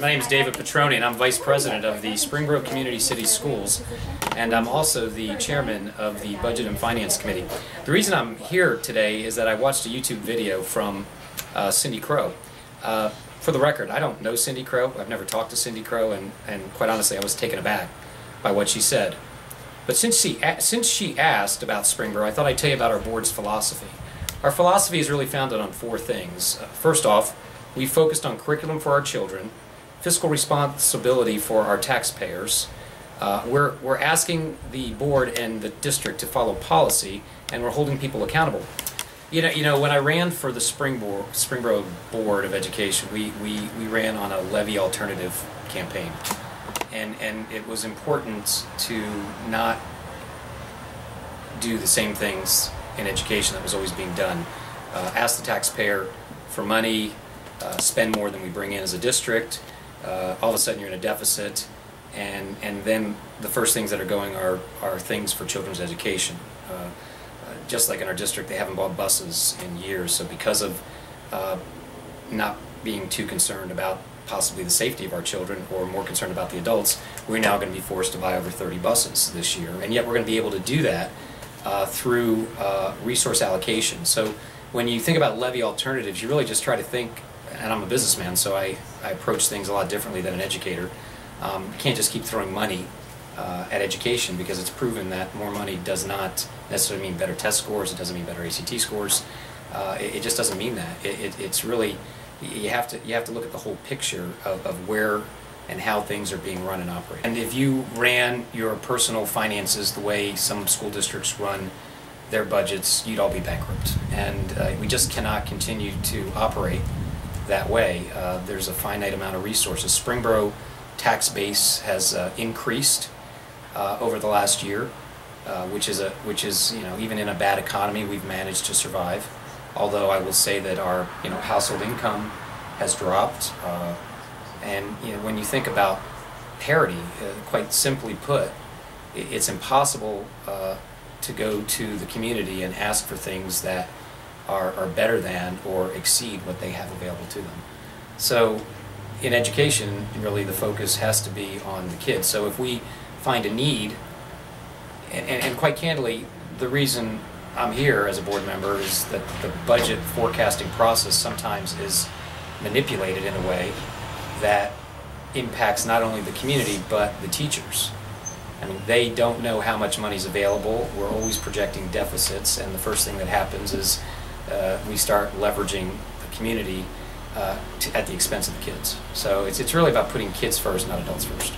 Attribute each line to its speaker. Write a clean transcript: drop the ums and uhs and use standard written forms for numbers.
Speaker 1: My name is David Petroni, and I'm Vice President of the Springboro Community City Schools, and I'm also the Chairman of the Budget and Finance Committee. The reason I'm here today is that I watched a YouTube video from Cindy Crow. For the record, I don't know Cindy Crow. I've never talked to Cindy Crow, and quite honestly, I was taken aback by what she said. But since she asked about Springboro, I thought I'd tell you about our board's philosophy. Our philosophy is really founded on four things. First off, we focused on curriculum for our children, fiscal responsibility for our taxpayers. We're asking the board and the district to follow policy, and we're holding people accountable. You know, when I ran for the Springboro Board of Education, we ran on a levy alternative campaign, and it was important to not do the same things in education that was always being done. Ask the taxpayer for money, spend more than we bring in as a district. All of a sudden you're in a deficit, and then the first things that are going are things for children's education. Just like in our district, they haven't bought buses in years, so because of not being too concerned about possibly the safety of our children, or more concerned about the adults, we're now going to be forced to buy over 30 buses this year, and yet we're going to be able to do that through resource allocation. So when you think about levy alternatives, you really just try to think, and I'm a businessman, so I approach things a lot differently than an educator. You can't just keep throwing money at education, because it's proven that more money does not necessarily mean better test scores, it doesn't mean better ACT scores, it just doesn't mean that. It's really, you have to look at the whole picture of where and how things are being run and operated. And if you ran your personal finances the way some school districts run their budgets, you'd all be bankrupt. And we just cannot continue to operate that way. There's a finite amount of resources. Springboro tax base has increased over the last year, which is even in a bad economy we've managed to survive. Although I will say that our household income has dropped, and when you think about parity, quite simply put, it's impossible to go to the community and ask for things that are better than or exceed what they have available to them. So in education, really the focus has to be on the kids. So if we find a need, and quite candidly, the reason I'm here as a board member is that the budget forecasting process sometimes is manipulated in a way that impacts not only the community but the teachers. I mean, they don't know how much money is available. We're always projecting deficits, and the first thing that happens is we start leveraging the community at the expense of the kids. So it's really about putting kids first, not adults first.